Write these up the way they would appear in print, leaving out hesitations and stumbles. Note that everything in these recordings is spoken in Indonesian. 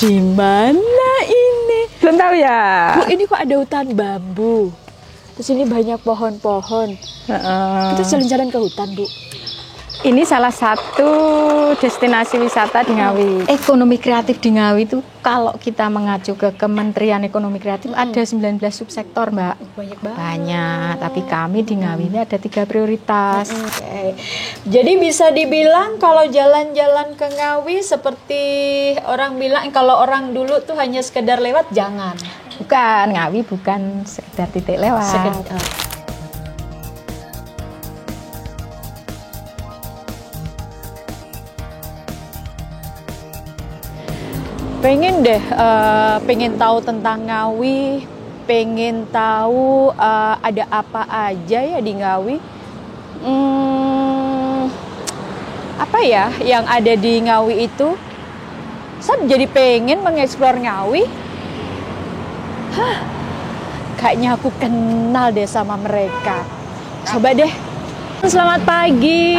Di mana ini? Belum tahu ya? Bu, ini kok ada hutan bambu. Terus ini banyak pohon-pohon. Kita jalan-jalan ke hutan, Bu. Ini salah satu destinasi wisata di Ngawi. Ekonomi kreatif di Ngawi itu kalau kita mengacu ke Kementerian Ekonomi Kreatif ada 19 subsektor, Mbak. Banyak banget. Banyak, tapi kami di Ngawi ini ada 3 prioritas. Oke. Jadi bisa dibilang kalau jalan-jalan ke Ngawi seperti orang bilang kalau orang dulu tuh hanya sekedar lewat, jangan. Bukan, Ngawi bukan sekedar titik lewat. Sekedar. Pengen deh, pengen tahu tentang Ngawi, pengen tahu ada apa aja ya di Ngawi. Apa ya yang ada di Ngawi itu? Saya jadi pengen mengeksplor Ngawi. Kayaknya aku kenal deh sama mereka. Coba deh. Selamat pagi.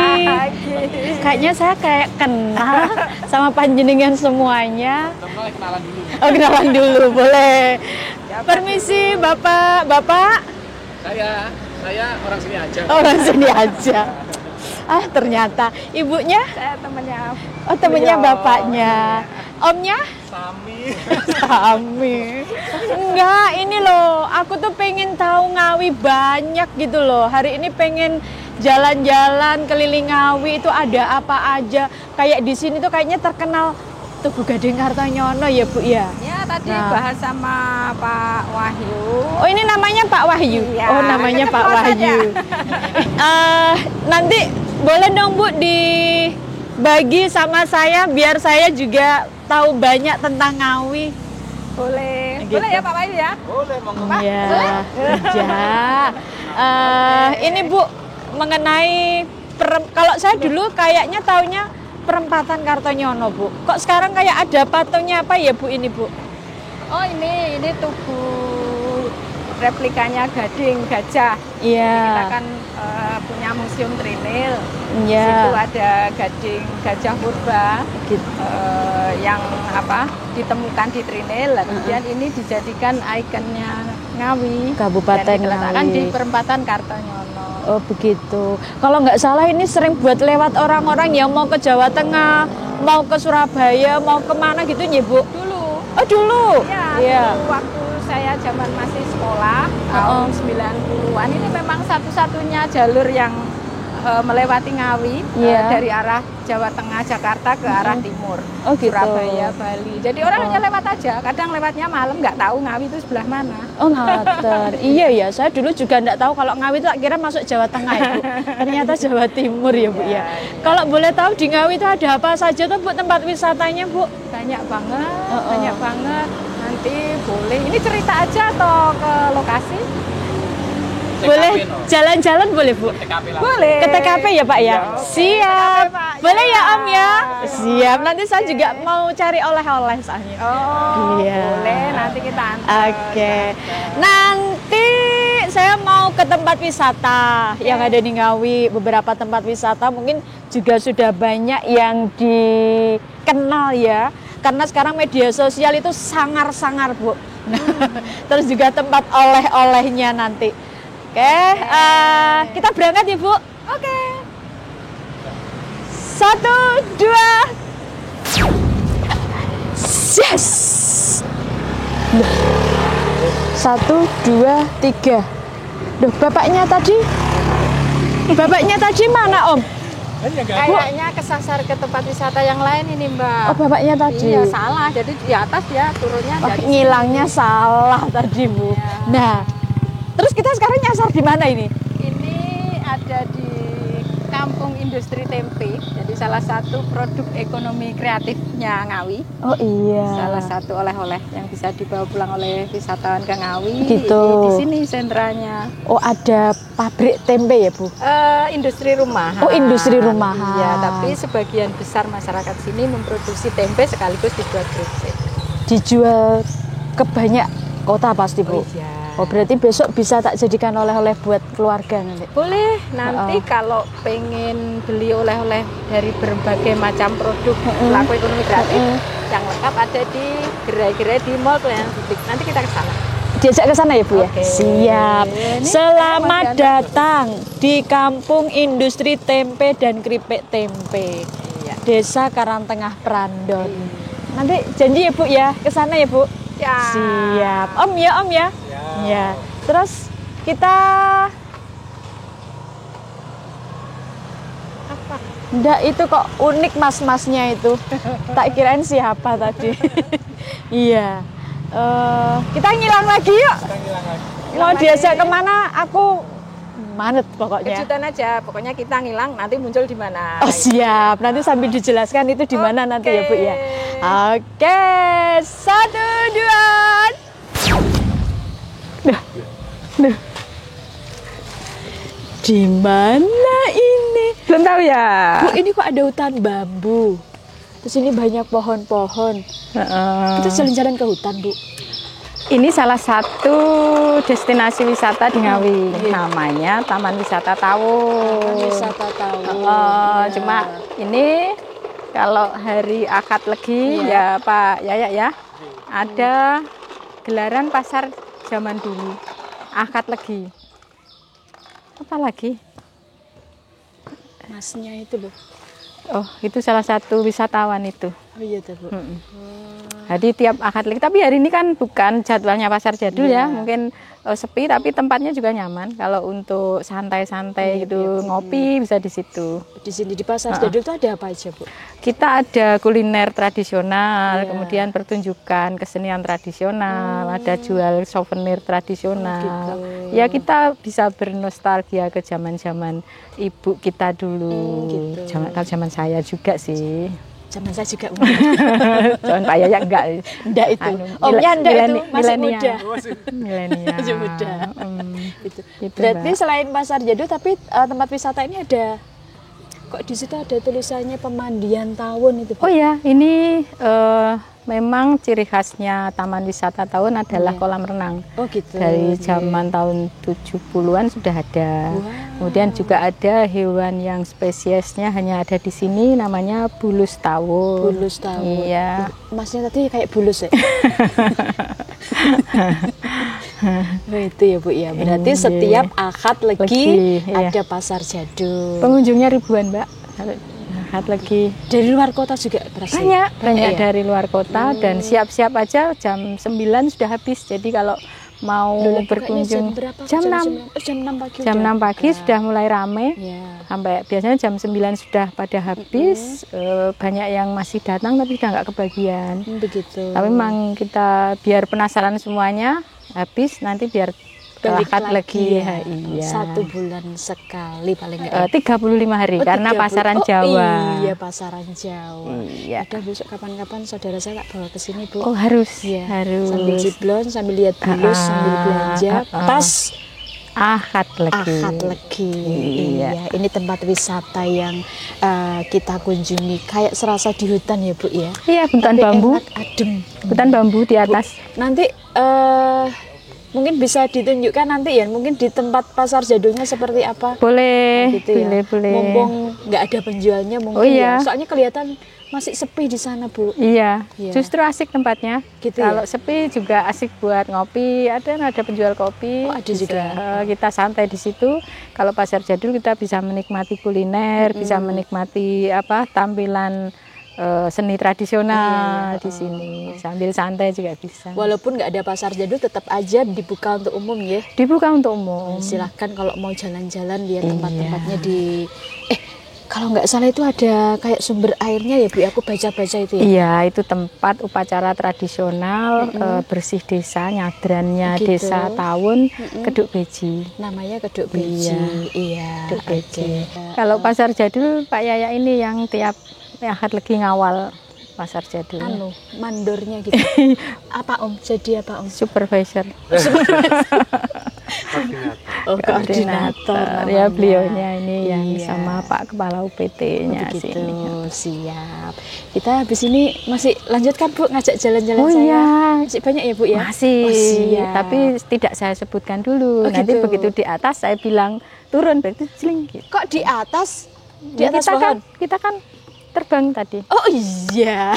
Kayaknya saya kayak kenal sama panjenengan semuanya. Kenalan dulu. Oh, kenalan dulu, boleh. Permisi, Bapak. Bapak? Saya orang sini aja. Orang sini aja. Ternyata ibunya? Saya temannya. Oh, temennya bapaknya. Omnya? Sami. Sami. Enggak, ini loh. Aku tuh pengen tahu Ngawi banyak gitu loh. Hari ini pengen jalan-jalan keliling Ngawi itu ada apa aja. Kayak di sini tuh kayaknya terkenal Tugu Gading Kartonyono ya, Bu ya. Ya, tadi Nah. bahas sama Pak Wahyu. Oh, ini namanya Pak Wahyu. Iya, Oh, namanya ketemu Pak Wahyu. Nanti boleh dong Bu dibagi sama saya biar saya juga tahu banyak tentang Ngawi. Boleh. Gitu. Boleh ya Pak Wahyu ya? Boleh, monggo. Iya. Ini Bu mengenai kalau saya dulu kayaknya taunya perempatan Kartonyono, Bu. Kok sekarang kayak ada patungnya apa ya, Bu, ini, Bu? Oh, ini tugu replikanya Gading Gajah. Iya. Kita kan punya museum Trinil. Iya. Situ ada Gading Gajah Purba Gitu. yang ditemukan di Trinil. Kemudian ini dijadikan ikonnya Ngawi. Kabupaten dan diletakkan Ngawi. di perempatan Kartonyono. Oh, begitu. Kalau nggak salah ini sering buat lewat orang-orang yang mau ke Jawa Tengah, mau ke Surabaya, mau kemana gitu ya, Bu? Dulu. Oh, dulu? Iya, dulu waktu saya zaman masih sekolah tahun 90-an ini memang satu-satunya jalur yang melewati Ngawi Iya. dari arah Jawa Tengah Jakarta ke arah timur, Oh, gitu. Surabaya, Bali. Jadi orang hanya lewat aja. Kadang lewatnya malam nggak tahu Ngawi itu sebelah mana. Oh, ngater. Iya ya, saya dulu juga nggak tahu kalau Ngawi itu tak kira masuk Jawa Tengah ya, Bu. Ternyata Jawa Timur ya, Bu ya. Kalau boleh tahu di Ngawi itu ada apa saja tuh, Bu, tempat wisatanya, Bu? Banyak banget, banyak banget. Nanti boleh. Ini cerita aja atau ke lokasi? Boleh jalan-jalan boleh, Bu? TKP lah. Boleh. Ke TKP ya, Pak ya? Siap. TKP, Pak. Boleh ya, Om ya? Ya. Siap. Nanti saya juga mau cari oleh-oleh soalnya. Oh, Iya. boleh. Nanti kita antar. Oke. Nanti saya mau ke tempat wisata yang ada di Ngawi. Beberapa tempat wisata mungkin juga sudah banyak yang dikenal ya. Karena sekarang media sosial itu sangar-sangar, Bu. Terus juga tempat oleh-olehnya nanti. Oke, kita berangkat ya, Bu. Oke. 1, 2. Yes. 1, 2, 3. Duh, bapaknya tadi mana, Om? Kayaknya kesasar ke tempat wisata yang lain ini, Mbak. Oh, bapaknya tadi. Iya, salah. Jadi di atas ya turunnya Oh, dari ngilangnya salah tadi, Bu. Iya. Nah, terus kita sekarang nyasar di mana ini? Ini ada di Kampung Industri Tempe. Jadi salah satu produk ekonomi kreatifnya Ngawi. Oh iya. Salah satu oleh-oleh yang bisa dibawa pulang oleh wisatawan ke Ngawi. Gitu. Ini di sini sentranya. Oh, ada pabrik tempe ya, Bu? Industri rumahan. Oh, industri rumahan. Iya, tapi sebagian besar masyarakat sini memproduksi tempe sekaligus dibuat keripik. Dijual ke banyak kota pasti, Bu. Oh iya. Oh, berarti besok bisa tak jadikan oleh-oleh buat keluarga nanti. Boleh, nanti kalau pengen beli oleh-oleh dari berbagai macam produk pelaku ekonomi kreatif yang lengkap ada di gerai-gerai di Mall Pelayanan Publik. Nanti kita ke sana. Diajak ke sana ya Bu ya? Oke. Siap. Ini Selamat masih datang di Kampung Industri Tempe dan Keripik Tempe. Iya. Desa Karangtengah Prandon. Nanti janji ya Bu ya, ke sana ya Bu? Ya. Siap. Om ya, Om ya? Ya. Terus kita Apa? Nggak, itu kok unik mas-masnya itu. Tak kirain siapa tadi. Iya. Kita ngilang lagi yuk. Mau diajak kemana? Aku manet pokoknya. Kejutan aja, pokoknya kita ngilang nanti muncul di mana. Oh siap, nanti sambil dijelaskan itu di mana nanti ya Bu ya. Oke, 1, 2. Di mana ini? Belum tahu ya. Bu, ini kok ada hutan bambu. Terus ini banyak pohon-pohon. Kita jalan-jalan ke hutan, Bu. Ini salah satu destinasi wisata di Ngawi. Namanya Taman Wisata Tawun. Wisata Tawun. Cuma ini kalau hari Akad Legi ya Pak Yaya ya, ada gelaran pasar zaman dulu. Akad Legi. Apa lagi? Masnya itu loh. Oh, itu salah satu wisatawan itu. Oh iya tuh Bu. Jadi tiap Akad Legi, tapi hari ini kan bukan jadwalnya pasar jadul ya, mungkin sepi tapi tempatnya juga nyaman. Kalau untuk santai-santai gitu ngopi bisa di situ. Di sini di pasar jadul itu ada apa aja Bu? Kita ada kuliner tradisional, kemudian pertunjukan kesenian tradisional, ada jual souvenir tradisional. Ya kita bisa bernostalgia ke zaman-zaman ibu kita dulu, zaman saya juga sih. Zaman saya juga Zaman Pak Yaya enggak itu. Omnya enggak itu masih muda. Milenial. Masih muda. Gitu. Gitu, Berarti Mbak. selain pasar jadul tapi tempat wisata ini ada kok di situ ada tulisannya pemandian tawun itu Bu? Oh ya, ini memang ciri khasnya Taman Wisata Tawun adalah kolam renang. Oh gitu. Dari zaman tahun 70-an sudah ada. Kemudian juga ada hewan yang spesiesnya hanya ada di sini, namanya bulus tawun. Bulus tawun. Iya. Masnya tadi kayak bulus ya? Nah, itu ya Bu ya. Berarti setiap Akad Legi iya. ada pasar jadul. Pengunjungnya ribuan, Mbak. Akad Legi. Dari luar kota juga berasal. Banyak ya? dari luar kota dan siap-siap aja jam 9 sudah habis. Jadi kalau mau berkunjung jam 6 pagi. Jam 6 pagi sudah mulai rame. Ya. Sampai biasanya jam 9 sudah pada habis. Banyak yang masih datang tapi sudah nggak kebagian. Begitu. Tapi memang kita biar penasaran semuanya habis, nanti biar Akad lagi ya. Iya. 1 bulan sekali paling enggak. 35 hari karena 30. pasaran Jawa. Iya, pasaran Jawa. Iya. Udah besok kapan-kapan saudara saya tak bawa ke sini, Bu. Oh, harus. Iya. Harus. Sambil ciblon, sambil lihat bulus, sambil belanja. Pas Akad Legi. Akad Legi. Iya. Iya, ini tempat wisata yang kita kunjungi kayak serasa di hutan ya, Bu ya. Iya, hutan Tapi bambu. enak, adem. Hutan bambu di atas. Nanti mungkin bisa ditunjukkan nanti ya, mungkin di tempat pasar jadulnya seperti apa. Boleh, Gitu ya. boleh. Mumpung nggak ada penjualnya mungkin Oh, iya. ya. Soalnya kelihatan masih sepi di sana, Bu. Iya, Iya. justru asik tempatnya. Gitu Kalau ya? sepi juga asik buat ngopi. Ada penjual kopi. Oh, ada Bisa, juga. kita santai di situ. Kalau pasar jadul kita bisa menikmati kuliner, bisa menikmati tampilan seni tradisional di sini. Sambil santai juga bisa. Walaupun nggak ada pasar jadul, tetap aja dibuka untuk umum ya. Dibuka untuk umum. Silahkan kalau mau jalan-jalan lihat tempat-tempatnya di. Kalau nggak salah itu ada kayak sumber airnya ya Bu. Aku baca-baca itu ya. Iya, itu tempat upacara tradisional bersih desa, nyadrannya Gitu. Desa Tawun, Keduk Beji. Namanya Keduk Beji. Iya. Keduk Beji. Oke. Kalau pasar jadul Pak Yaya ini yang tiap Akad Legi ngawal pasar jadul. Mandornya gitu. Apa Om? Jadi apa Om? Supervisor. Oh, koordinator. Ya namanya. beliaunya ini yang Iya. sama Pak Kepala UPT-nya Begitu, sini. siap. Kita habis ini masih lanjutkan Bu ngajak jalan-jalan Oh saya. iya, Masih banyak ya Bu ya? masih. Oh, siap. Tapi tidak saya sebutkan dulu. Oh, Nanti gitu. begitu di atas saya bilang turun, berarti jeling gitu. Kok di atas? Di Ya, atas kita pohon? kita kan terbang tadi. Oh iya.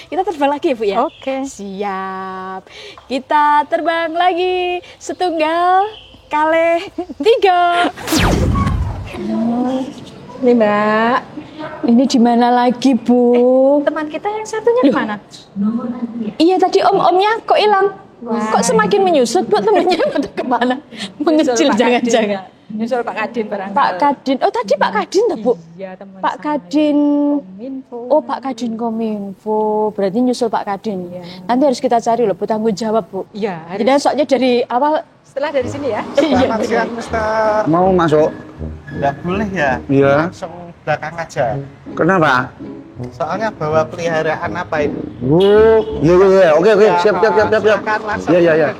Kita terbang lagi ya Bu ya? Oke. Siap. Kita terbang lagi setunggal kali 3. Ini Mbak, Ini di mana lagi Bu? teman kita yang satunya kemana? Iya tadi om-omnya kok hilang? Kok semakin menyusut Bu temennya pada kemana? Mengecil jangan-jangan. Nyusul Pak Kadin barangkali. Pak Kadin. Oh tadi Pak Kadin tuh Bu? Iya teman Pak saya. Kadin. Kominfo. Oh Pak Kadin Kominfo. Berarti nyusul Pak Kadin. Nanti harus kita cari loh Bu tanggung jawab Bu. Iya, harus. Jadi soalnya dari awal. Setelah dari sini ya. Selamat siang, Mister. Mau masuk? Nggak boleh ya? Iya. Langsung belakang aja. Kenapa? Soalnya bawa peliharaan apa itu? Bu, iya iya iya. Oke oke, siap siap siap siap siap. Silakan, langsung. Iya iya iya.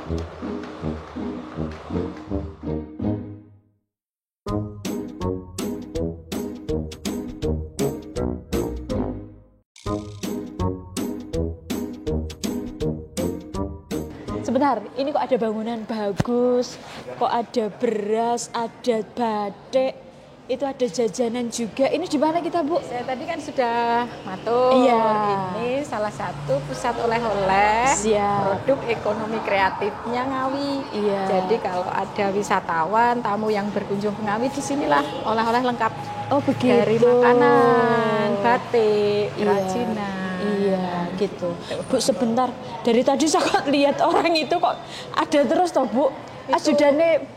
Sebentar, ini kok ada bangunan bagus, kok ada beras, ada batik, itu ada jajanan juga. Ini di mana kita Bu? Saya tadi kan sudah matur. Iya. Ini salah satu pusat oleh-oleh. Siap. Produk ekonomi kreatifnya Ngawi. Iya. Jadi kalau ada wisatawan, tamu yang berkunjung ke Ngawi, di sinilah oleh-oleh lengkap. Oh begitu. Dari makanan, batik, Iya. kerajinan. Iya gitu. Bu sebentar, dari tadi saya kok lihat orang itu kok ada terus toh Bu. Ajudannya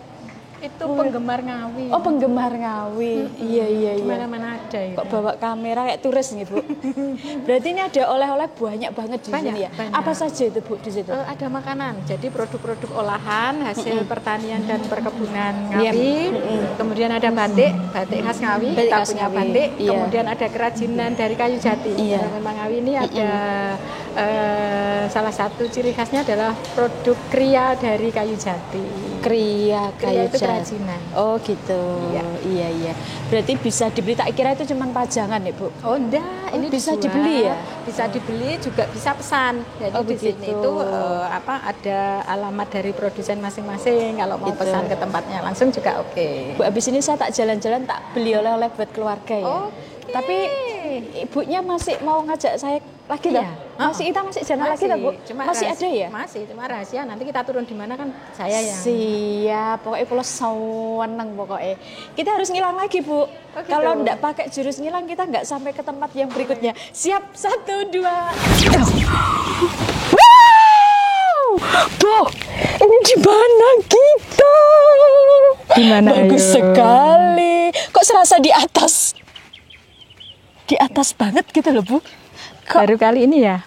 Itu penggemar Ngawi. oh penggemar Ngawi. Iya iya iya. Mana-mana ada ya. Kok bawa kamera kayak turis nih Bu. Berarti ini ada oleh-oleh banyak banget di Banyak, sini ya. banyak. Apa saja itu Bu di situ? Ada makanan, jadi produk-produk olahan hasil pertanian dan perkebunan Iya. Ngawi. Kemudian ada batik, batik khas Ngawi. Batik Kita khas punya Ngawi, batik. iya. Kemudian ada kerajinan dari kayu jati. Iya. Nah, memang Ngawi ini ada salah satu ciri khasnya adalah produk kria dari kayu jati. Kria Kria kayu itu jati. kerajinan. Oh gitu. Iya. Iya iya. Berarti bisa dibeli, tak kira itu cuma pajangan ya Bu. Oh enggak, ini bisa dijual. dibeli ya? Bisa dibeli juga bisa pesan. Jadi Oh, di sini begitu. itu ada alamat dari produsen masing-masing. Kalau mau Gitu. pesan ke tempatnya langsung juga oke. Bu, abis ini saya tak jalan-jalan tak beli oleh-oleh buat keluarga ya. Oke. Tapi ibunya masih mau ngajak saya lagi Iya. toh? Masih kita masih jalan lagi toh, Bu? Masih ada ya? Masih, cuma rahasia. Nanti kita turun di mana kan saya yang. Siap, pokoknya pulau seneng pokoknya. Kita harus ngilang lagi Bu. gitu. Kalau nggak pakai jurus ngilang kita nggak sampai ke tempat yang berikutnya. Siap, 1, 2. Wow, Bu, ini di mana kita? Di mana, Bagus ayo? sekali. Kok serasa di atas? Di atas banget gitu loh Bu. Kok Baru kali ini ya,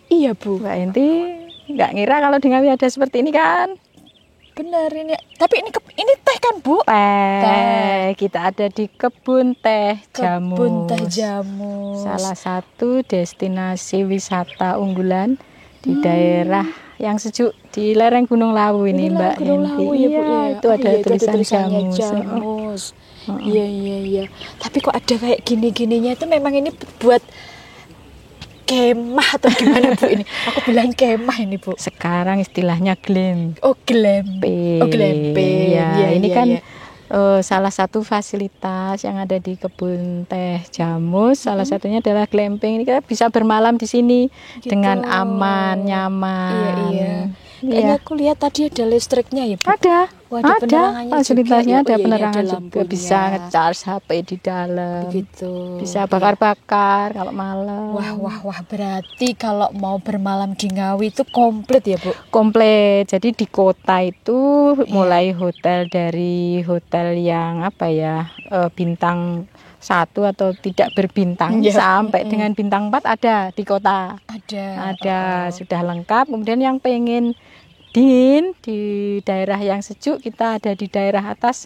iya Bu. Mbak Enti nggak ngira kalau di Ngawi ada seperti ini kan? Bener ini. Tapi ini teh kan Bu? Teh. Kita ada di kebun teh jamu. Kebun teh jamu. Salah satu destinasi wisata unggulan di daerah yang sejuk di lereng Gunung Lawu ini, Mbak Gunung Enti. Lawu ya Bu Iya, ya. itu ada Iya, tulisan tulisannya jamus. jamus. Iya iya iya. Tapi kok ada kayak gini-gininya itu memang ini buat kemah atau gimana Bu ini? Aku bilang kemah ini Bu. Sekarang istilahnya glamping. Oh glamping. Oh glamping. Ya, Iya, ini iya, kan iya. salah satu fasilitas yang ada di kebun teh jamus. Salah satunya adalah glamping. Ini kita bisa bermalam di sini Gitu. dengan aman, nyaman. Iya iya. Iya. Kayaknya aku lihat tadi ada listriknya ya Bu. Ada, Oh, ada ada penerangannya fasilitasnya, juga. ada Oh, iya, penerangan ada juga, lampunya. bisa ngecharge HP di dalam, Begitu. bisa bakar-bakar kalau malam. Wah, berarti kalau mau bermalam di Ngawi itu komplit ya Bu? Komplit. Jadi di kota itu Iya. mulai hotel dari hotel yang apa ya, bintang 1 atau tidak berbintang Iya. sampai dengan bintang 4 ada di kota. Ada. Ada, sudah lengkap. Kemudian yang pengen dingin, di daerah yang sejuk kita ada di daerah atas,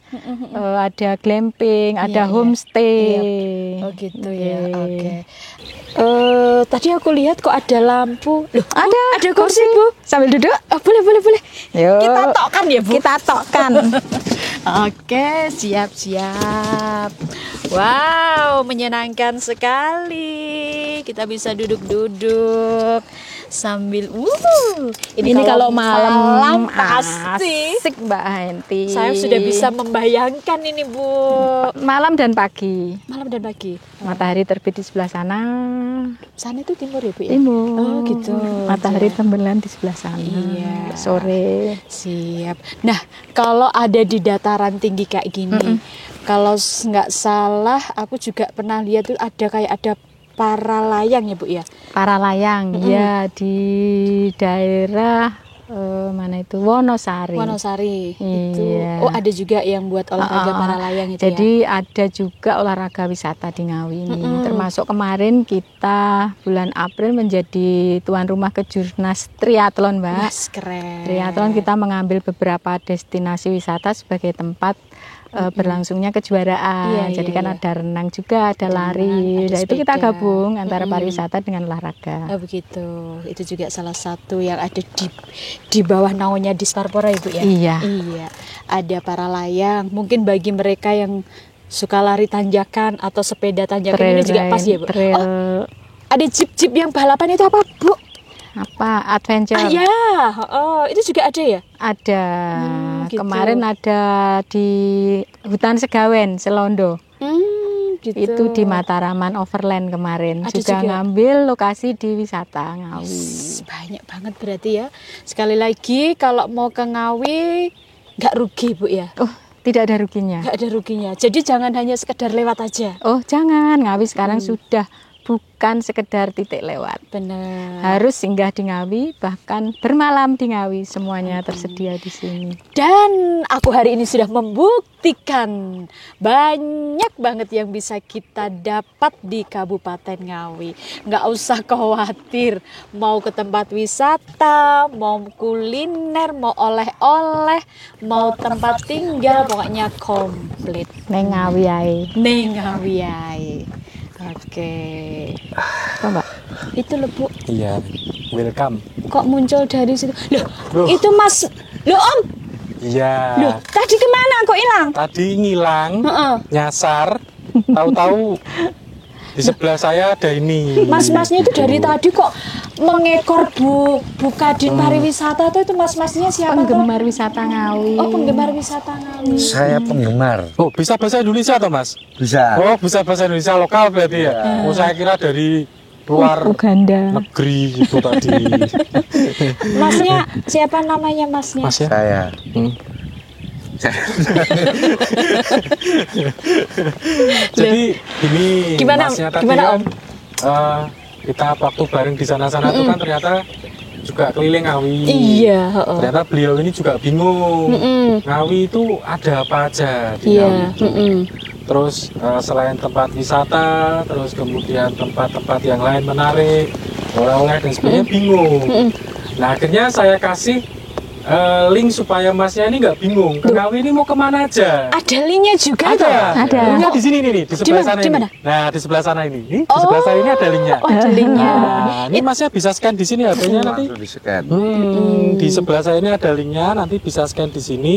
ada glamping, ada homestay. Oh gitu ya. Oke. Oke. Tadi aku lihat kok ada lampu. Loh, Ada kursi, Bu. sambil duduk. Oh, boleh. Yuk. Kita tokkan ya, Bu. Kita tokkan. Oke, siap-siap. Wow, menyenangkan sekali. Kita bisa duduk-duduk sambil Ini kalau malam pasti asik Mbak Henti. saya sudah bisa membayangkan ini, Bu. Malam dan pagi. Malam dan pagi. Matahari terbit di sebelah sana. Sana itu timur ya, Bu ya? Timur. Oh, gitu. Matahari tenggelam di sebelah sana. Iya. Sore. Siap. Nah, kalau ada di dataran tinggi kayak gini, kalau nggak salah, aku juga pernah lihat tuh ada para layang ya, Bu ya. Para layang ya di daerah mana itu Wonosari. Wonosari itu. Iya. Oh, ada juga yang buat olahraga para layang itu Jadi ya. ada juga olahraga wisata di Ngawi ini. Termasuk kemarin kita bulan April menjadi tuan rumah Kejurnas Triathlon, Mbak. Mas, keren. Triathlon kita mengambil beberapa destinasi wisata sebagai tempat berlangsungnya kejuaraan. Iya, Jadi iya, kan iya. ada renang juga, ada lari. ada Nah, itu kita sepeda. gabung antara pariwisata dengan olahraga. Oh, begitu. Itu juga salah satu yang ada di bawah naungan Disparpora, Ibu ya. Iya. Iya. Ada para layang. Mungkin bagi mereka yang suka lari tanjakan atau sepeda tanjakan ini juga pas ya, Bu. Trail Oh, ada jeep-jeep yang balapan itu apa, Bu? apa adventure? Ya, itu juga ada ya. Ada. gitu. Kemarin ada di Hutan Segawen, Selondo. Gitu. Itu di Mataraman Overland kemarin. Ada juga juga. ngambil lokasi di wisata Ngawi. Banyak banget berarti ya. Sekali lagi kalau mau ke Ngawi nggak rugi, Bu ya. Oh, tidak ada ruginya. Nggak ada ruginya. Jadi jangan hanya sekedar lewat aja. Oh, jangan. Ngawi sekarang sudah bukan sekedar titik lewat. Benar. Harus singgah di Ngawi, bahkan bermalam di Ngawi. Semuanya tersedia di sini. Dan aku hari ini sudah membuktikan banyak banget yang bisa kita dapat di Kabupaten Ngawi. Nggak usah khawatir mau ke tempat wisata, mau kuliner, mau oleh-oleh, mau tempat tinggal, pokoknya komplit. Neng Ngawi ae. Neng Ngawi ae. Oke. Apa, Mbak? Itu loh, Bu. Iya, welcome. Kok muncul dari situ? Loh, Loh. itu Mas. Loh, Om. Iya. Loh, tadi kemana kok hilang? Tadi ngilang, Heeh. nyasar, tahu-tahu di sebelah saya ada ini. Mas-masnya itu dari tadi kok mengekor Bu Kadin pariwisata tuh itu mas-masnya siapa tuh? Penggemar wisata Ngawi. Oh, penggemar wisata Ngawi. Saya penggemar. Oh, bisa bahasa Indonesia toh, Mas? Bisa. Oh, bisa bahasa Indonesia lokal berarti ya? Oh, saya kira dari luar Uganda. negeri gitu tadi. Masnya siapa namanya masnya? Mas ya? Saya. Jadi ini Gimana- masnya tadi gimana, kan Om? kita waktu bareng di sana-sana itu kan ternyata juga keliling Ngawi. Iya, heeh. Ternyata beliau ini juga bingung. Ngawi itu ada apa aja di Iya, Ngawi itu. Terus selain tempat wisata, terus kemudian tempat-tempat yang lain menarik, oleh-oleh dan sebagainya bingung. Nah akhirnya saya kasih link supaya masnya ini nggak bingung. Ke Ngawi ini mau kemana aja? Ada linknya juga tuh. Ada. Linknya di sini nih, di sebelah mana? sana Di ini. mana? Nah di sebelah sana ini. Di sebelah saya ini ada linknya. Oh, ada linknya. Nah, ini masnya bisa scan di sini HP-nya nanti. Langsung di-scan. Di sebelah saya ini ada linknya, nanti bisa scan di sini,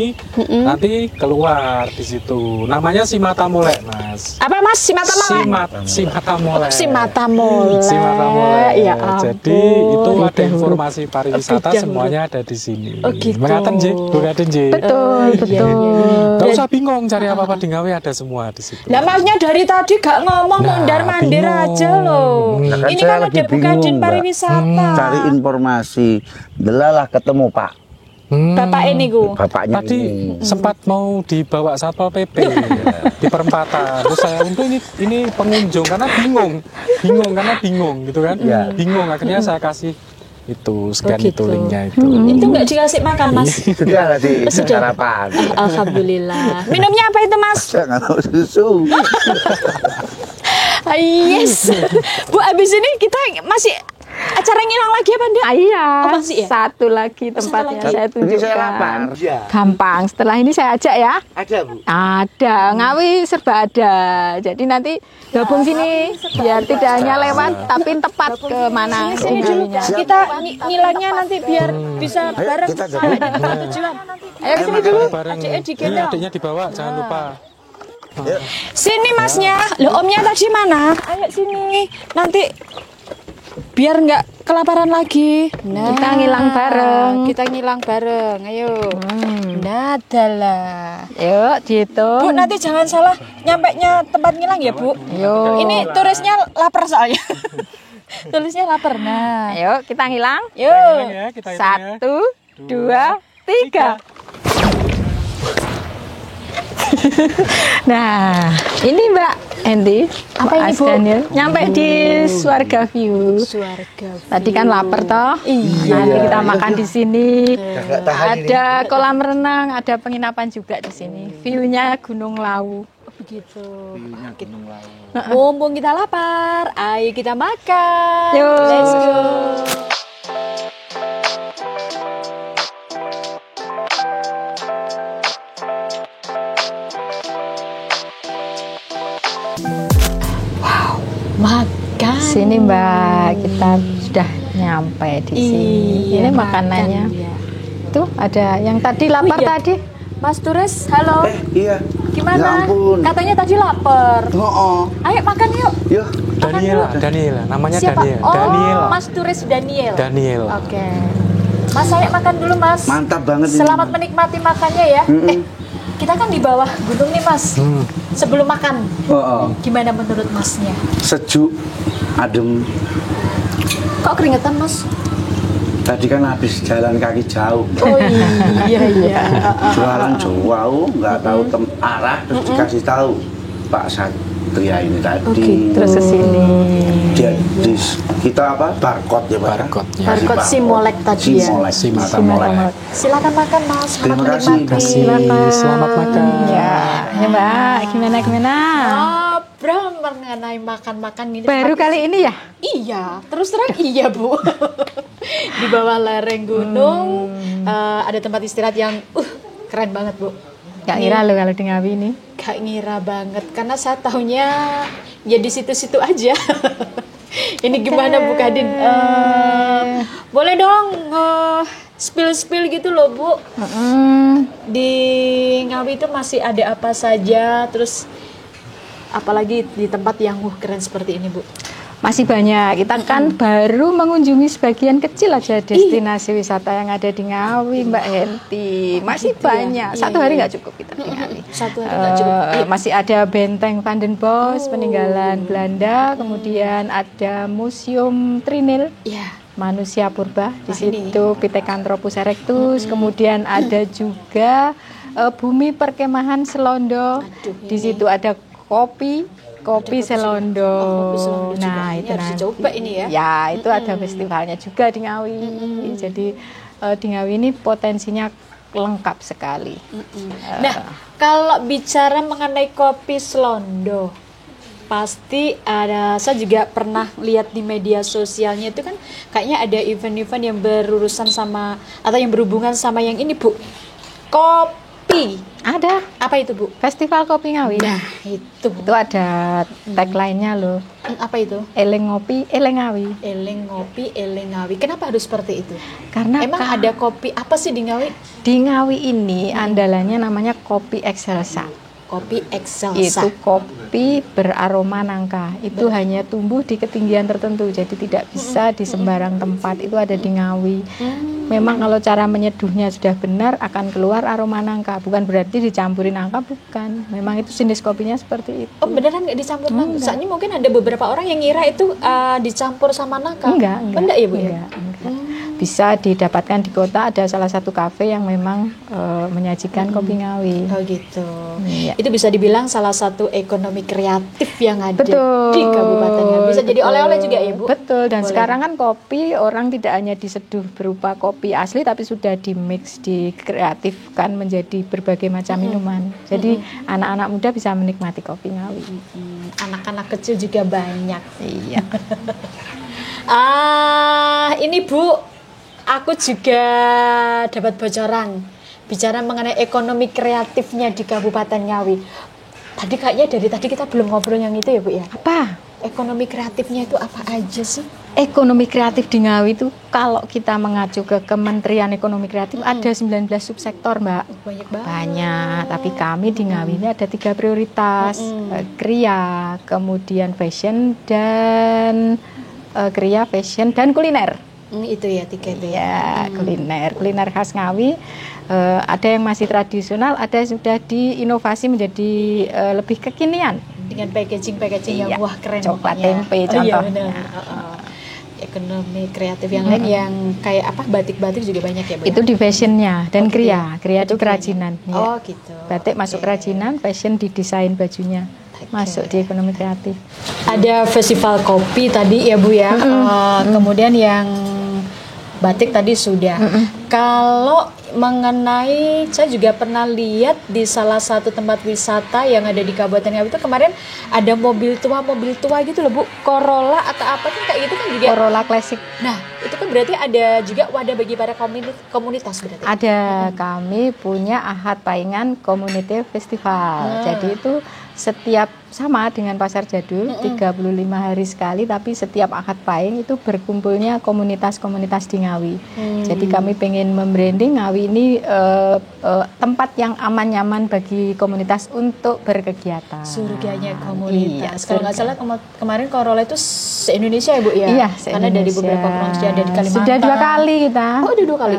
nanti keluar di situ. Namanya Simata Molek, Mas. Apa Mas? Simata Molek? Simata Molek. Simata Molek. Simata Molek. Ya ampun. Jadi itu ada informasi pariwisata Bidang semuanya ada di sini. Oh, gitu. Mengaten Ji, Mengaten Ji. Betul, betul. Nggak usah bingung cari apa-apa di Ngawi ada semua di situ. Nah, Masnya dari tadi gak ngomong, Nah, mondar-mandir bingung. aja loh. Nah, kan Ini saya kan lagi ada Bu Kadin bingung, Mbak. pariwisata. Cari informasi. Delalah ketemu Pak. Bapak ini ku. Bapaknya Tadi ini. sempat mau dibawa Satpol PP di perempatan. Terus saya untuk ini pengunjung karena bingung gitu kan. Iya. Bingung akhirnya saya kasih itu scan gitu. itu linknya itu. Itu nggak dikasih makan, Mas? Sudah tadi Sudah. sarapan. Alhamdulillah. Minumnya apa itu, Mas? Saya nggak mau susu. Yes. Bu, abis ini kita masih acara ngilang lagi apa enggak? Iya, Oh, masih ya? satu lagi tempatnya lagi. saya Ini tunjukkan. saya lapar. Iya. Gampang, setelah ini saya ajak ya. Ada, Bu. Ada, Ngawi serba ada. Jadi nanti gabung sini biar tidak hanya lewat tapi tepat ke mana Sini dulu ujungnya. kita ngilangnya nanti biar bisa bareng kita sampai di tempat tujuan. Ayo kesini dulu. Bareng. Adiknya Ini digendong. adiknya dibawa, jangan lupa. Sini masnya, lo omnya tadi mana? Ayo sini, nanti biar nggak kelaparan lagi. Nah, Kita ngilang bareng. Kita ngilang bareng, ayo. Nah, adalah. Yuk, dihitung. Bu, nanti jangan salah nyampainya tempat ngilang ya, Bu. Yuk. Ini turisnya lapar soalnya. Tulisnya lapar. Nah, Ayo, kita ngilang. yuk. Ya, kita hitung ya. 1, 2, 3. Nah, ini Mbak Endi. Apa ini, Bu? Daniel. Nyampe di Swarga View. Suarga. Tadi kan lapar toh? Iya. Nanti kita makan di sini. Nggak tahan ini. Ada kolam renang, ada penginapan juga di sini. View-nya Gunung Lawu. Begitu. Mumpung kita lapar, ayo kita makan. Yuk. Let's go. Wow, makan. Sini Mbak, kita sudah nyampe di sini. Iya, Ini makanannya. makan, ya. Tuh ada yang tadi lapar iya. tadi. Mas Turis, halo. Iya. Gimana? Ya ampun. Katanya tadi lapar. Oh, Ayo makan yuk. yuk. Daniela, namanya Siapa? Daniel. Oh, Daniel. Mas Turis Daniel. Daniel. Oke. Mas, saya makan dulu, Mas. Mantap banget ini. Selamat menikmati makannya ya. Kita kan di bawah gunung nih, Mas. Sebelum makan, Oh, gimana menurut Masnya? sejuk, adem. Kok keringetan, Mas? Tadi kan habis jalan kaki jauh. Oh iya iya. Jualan jauh, nggak tahu arah, terus dikasih tahu Pak Satria ini tadi. Terus ke sini. Dia kita apa? Barcode ya Pak? Barcode, ya. Kasih Barcode barcode. Simolek tadi ya. Simolek. Silakan makan, Mas. Selamat Terima kasih. menikmati. Selamat makan. Ya, ya Mbak, gimana? Ngobrol mengenai makan-makan ini. Baru kali ini ya? Iya, terus terang iya Bu. Di bawah lereng gunung ada tempat istirahat yang keren banget Bu. Gak ngira lo kalau di Ngawi ini. Gak ngira banget karena saya tahunya ya di situ-situ aja. Ini gimana Bu Kadin? Boleh dong spill gitu loh Bu. Di Ngawi itu masih ada apa saja, terus apalagi di tempat yang keren seperti ini Bu. Masih banyak. Kita kan baru mengunjungi sebagian kecil aja destinasi wisata yang ada di Ngawi, Mbak Henti. Masih Gitu ya? banyak. Satu hari nggak cukup kita di Ngawi. Satu hari nggak cukup. Iya. Masih ada Benteng Vandenbosch peninggalan Belanda, kemudian ada Museum Trinil. Iya. Manusia purba di Wah, ini. situ Pithecanthropus erectus, kemudian ada juga bumi perkemahan Selondo. Aduh, Di situ ada kopi Selondo. Kopi Selondo juga. Nah, Ini itu harus nanti. dicoba ini ya. Ya, itu ada festivalnya juga di Ngawi. Jadi di Ngawi ini potensinya lengkap sekali. Nah, kalau bicara mengenai kopi Selondo, pasti ada, saya juga pernah lihat di media sosialnya itu kan kayaknya ada event-event yang berurusan sama atau yang berhubungan sama yang ini Bu, kopi. Ada Apa itu Bu? Festival Kopi Ngawi. Nah itu Itu ada tagline-nya loh. apa itu? Eleng ngopi, eleng Ngawi. Eleng ngopi, eleng Ngawi. Kenapa harus seperti itu? Karena Emang ada kopi apa sih di Ngawi? di Ngawi ini andalannya namanya kopi Excelsa. Kopi Excelsa. Itu kopi beraroma nangka. Itu hanya tumbuh di ketinggian tertentu, jadi tidak bisa di sembarang tempat. Itu ada di Ngawi. Memang kalau cara menyeduhnya sudah benar akan keluar aroma nangka. Bukan berarti dicampurin nangka, bukan. Memang itu jenis kopinya seperti itu. Oh beneran nggak dicampur nangka? Soalnya mungkin ada beberapa orang yang ngira itu dicampur sama nangka. Enggak. Oh, enggak ya Bu? Ya? Enggak. Bisa didapatkan di kota, ada salah satu kafe yang memang menyajikan kopi Ngawi. Oh gitu. Iya. Itu bisa dibilang salah satu ekonomi kreatif yang ada Betul. di Kabupaten Ngawi. Bisa jadi oleh-oleh juga ya Bu? Betul, dan Boleh. sekarang kan kopi orang tidak hanya diseduh berupa kopi asli tapi sudah dimix, dikreatifkan menjadi berbagai macam minuman. Jadi anak-anak muda bisa menikmati kopi Ngawi. Anak-anak kecil juga banyak. Iya. Ini Bu, aku juga dapat bocoran bicara mengenai ekonomi kreatifnya di Kabupaten Ngawi. Tadi kayaknya dari tadi kita belum ngobrol yang itu ya Bu ya. Apa? Ekonomi kreatifnya itu apa aja sih? Ekonomi kreatif di Ngawi itu kalau kita mengacu ke Kementerian Ekonomi Kreatif ada 19 subsektor, Mbak. Banyak banget. Banyak, tapi kami di Ngawi ini ada 3 prioritas. Kriya, kemudian fashion dan kriya, fashion dan kuliner. Itu ya 3 itu ya. Ya, kuliner khas Ngawi. Ada yang masih tradisional, ada yang sudah diinovasi menjadi lebih kekinian. Dengan packaging yang Iya, wah keren coklat pokoknya. tempe Iya contohnya. benar. Ekonomi kreatif yang lain yang kayak apa batik-batik juga banyak ya Bu? Itu di fashionnya dan gitu kriya. ya? Kriya itu Itu krianya. kerajinan. ya. Oh gitu. Batik masuk Oke. kerajinan, fashion di desain bajunya. Masuk di ekonomi kreatif. Ada festival kopi tadi ya Bu ya. Kemudian yang batik tadi sudah. Kalau mengenai, saya juga pernah lihat di salah satu tempat wisata yang ada di Kabupaten Ngawi itu kemarin ada mobil tua gitu loh Bu, Corolla atau apa tuh kayak gitu kan juga. Corolla Classic. Nah itu kan berarti ada juga wadah bagi para komunitas berarti. Ada, kami punya Ahad Paingan Community Festival. Jadi itu setiap sama dengan Pasar Jadul 35 hari sekali, tapi setiap Ahad Paing itu berkumpulnya komunitas-komunitas di Ngawi. Jadi kami pengen membranding Ngawi ini tempat yang aman nyaman bagi komunitas untuk berkegiatan. Surganya komunitas. Iya, Kalau nggak surga. salah kemarin Corolla itu se-Indonesia ya Bu ya? Iya, Karena dari se-Indonesia. beberapa provinsi ada di Kalimantan. Sudah 2 kali kita. Oh, udah 2 kali.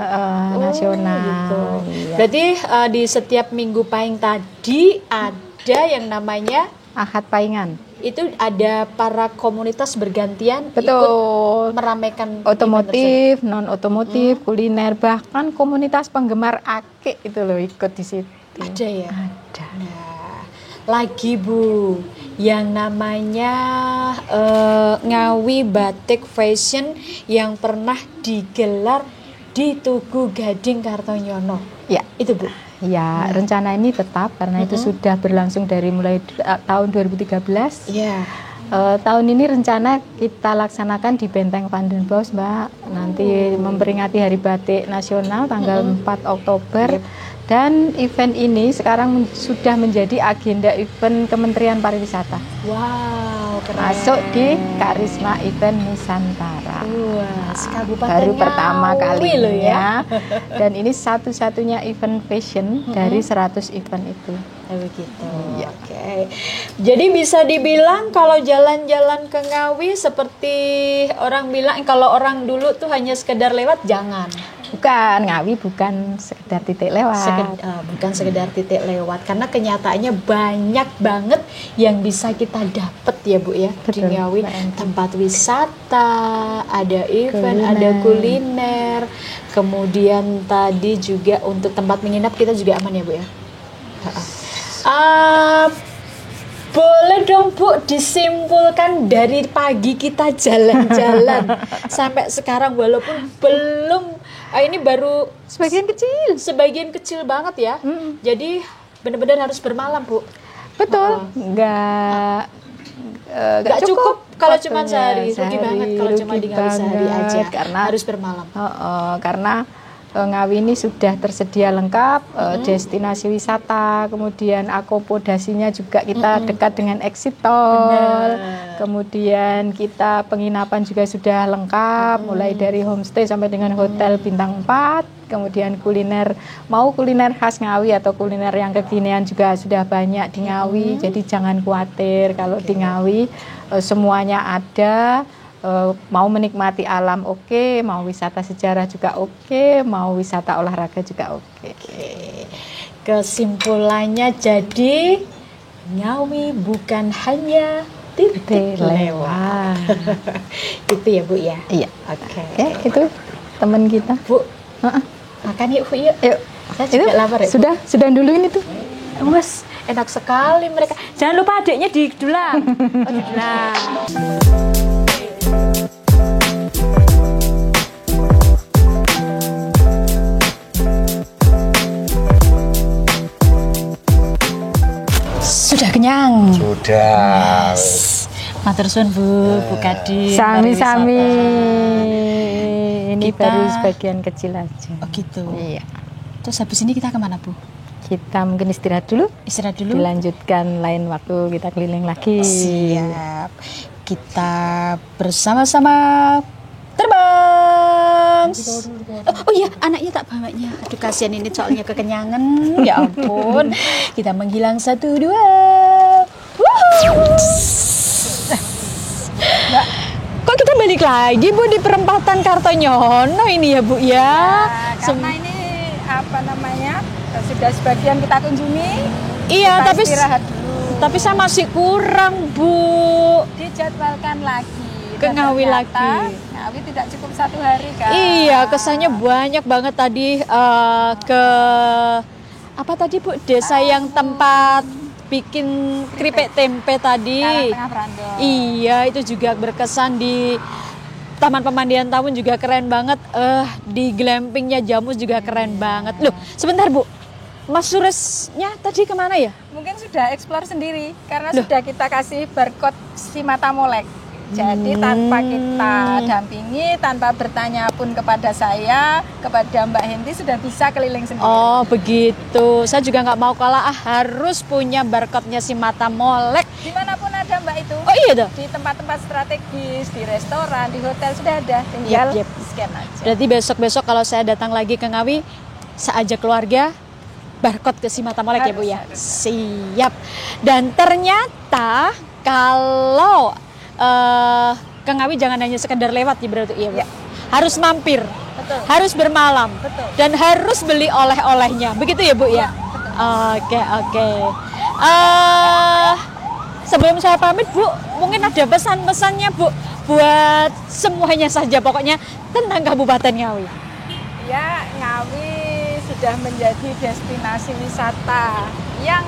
Nasional. Gitu. Iya. Berarti di setiap minggu Pahing tadi ada yang namanya Ahad Paingan. itu ada para komunitas bergantian ikut Betul. meramaikan Otomotif, non otomotif, kuliner, bahkan komunitas penggemar ake itu loh ikut di situ. ada ya. Ada. Nah, lagi Bu, yang namanya Ngawi Batik Fashion yang pernah digelar di Tugu Gading Kartonyono. Ya, Itu Bu. ya rencana ini tetap karena itu sudah berlangsung dari mulai tahun 2013. Iya. Tahun ini rencana kita laksanakan di Benteng Vandenbos, Mbak. Nanti memperingati Hari Batik Nasional tanggal 4 Oktober. Dan event ini sekarang sudah menjadi agenda event Kementerian Pariwisata. Wow, keren. Masuk di Karisma Event Nusantara. Wah, Kabupaten Baru Ngawi pertama loh ya. kalinya. Dan ini satu-satunya event fashion dari 100 event itu. Begitu. Oke. Jadi bisa dibilang kalau jalan-jalan ke Ngawi seperti orang bilang kalau orang dulu tuh hanya sekedar lewat, jangan. Bukan, Ngawi bukan sekedar titik lewat. Bukan sekedar titik lewat karena kenyataannya banyak banget yang bisa kita dapat ya Bu ya. Betul, Di Ngawi Mbak Enti. tempat wisata, ada event, Kuliner. ada kuliner. Kemudian tadi juga untuk tempat menginap kita juga aman ya Bu ya. Boleh dong Bu disimpulkan dari pagi kita jalan-jalan sampai sekarang walaupun belum ini baru sebagian kecil banget ya. Jadi benar-benar harus bermalam Bu. Betul, nggak cukup kalau cuma waktunya. sehari, rugi banget kalau cuma rugi di Ngawi sehari banget, aja. karena Harus bermalam. karena Ngawi ini sudah tersedia lengkap, destinasi wisata, kemudian akomodasinya juga kita dekat dengan exit tol, kemudian kita penginapan juga sudah lengkap, mulai dari homestay sampai dengan hotel bintang 4, kemudian kuliner, mau kuliner khas Ngawi atau kuliner yang kekinian juga sudah banyak di Ngawi, jadi jangan khawatir kalau di Ngawi semuanya ada. Mau menikmati alam oke, mau wisata sejarah juga oke, mau wisata olahraga juga oke. Kesimpulannya jadi Ngawi bukan hanya titik lewat. Itu ya Bu ya. Iya. Oke. Ya, itu teman kita. Bu, makan yuk Bu yuk. Yuk. Saya juga lapar ya. Sudah dulu ini tuh. Mas, enak sekali mereka. Jangan lupa adiknya didulang. Oh, didulang. Sudah kenyang. Sudah. Matur suwun Bu, Bu Kadin. Sami-sami. pariwisata. Ini Kita- baru sebagian kecil aja. Oh gitu. Iya. Terus habis ini kita kemana Bu? Kita mungkin istirahat dulu. Istirahat dulu. Dilanjutkan lain waktu kita keliling lagi. Siap. Kita bersama-sama terbang. Oh iya, anaknya tak bawanya. Aduh kasihan ini soalnya kekenyangan. Ya ampun. Kita menghilang 1, 2. Kok kita balik lagi Bu di perempatan Kartonyono ini ya Bu ya? Karena ini apa namanya sudah sebagian kita kunjungi. Iya, Kita tapi istirahat dulu. tapi saya masih kurang Bu. Dijadwalkan lagi. Ke Dan Ngawi ternyata lagi. Ngawi tidak cukup 1 hari kan. Iya, kesannya banyak banget tadi ke apa tadi Bu? Desa yang tempat bikin keripik tempe tadi. Tengah Brandon. Iya, itu juga berkesan di Taman Pemandian Tawun juga keren banget. Di glampingnya Jamus juga keren banget. Loh, sebentar Bu. Mas Suresnya tadi kemana ya? Mungkin sudah explore sendiri karena Loh. sudah kita kasih barcode si mata molek. Jadi tanpa kita dampingi, tanpa bertanya pun kepada saya, kepada Mbak Henti sudah bisa keliling sendiri. Oh begitu. Saya juga nggak mau kalah. Harus punya barcode-nya si Mata Molek. Dimanapun ada Mbak itu. Oh iya dah. Di tempat-tempat strategis, di restoran, di hotel sudah ada. Tinggal Yap. scan aja. Berarti besok-besok kalau saya datang lagi ke Ngawi, saya ajak keluarga, barcode ke si Mata Molek ya Bu ya. Siap. Dan ternyata kalau ke Ngawi jangan hanya sekedar lewat ya berarti iya Bu. Ya. Harus mampir. Betul. Harus bermalam. Betul. Dan harus beli oleh-olehnya. Begitu ya Bu ya? Oke, oke. Sebelum saya pamit Bu, mungkin ada pesan-pesannya Bu buat semuanya saja pokoknya tentang Kabupaten Ngawi. Ya, Ngawi sudah menjadi destinasi wisata yang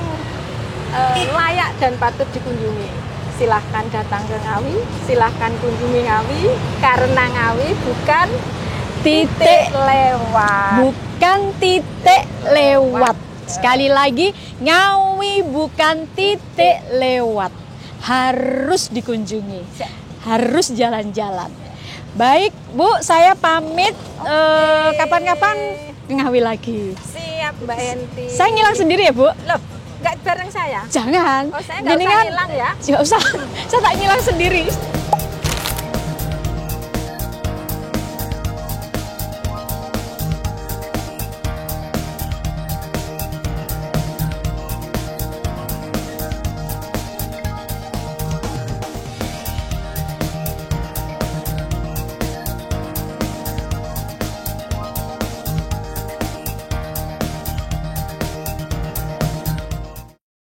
layak dan patut dikunjungi. Silahkan datang ke Ngawi, silahkan kunjungi Ngawi, karena Ngawi bukan Titik lewat. bukan titik lewat. Sekali lagi, Ngawi bukan titik lewat. Harus dikunjungi. Harus jalan-jalan. Baik, Bu, saya pamit. Kapan-kapan ke Ngawi lagi. Siap, Mbak Henti. Saya ngilang sendiri ya, Bu? Loh, nggak bareng saya? Jangan. Oh, saya nggak usah Jenengan- hilang ya? Nggak usah. Saya tak ngilang sendiri.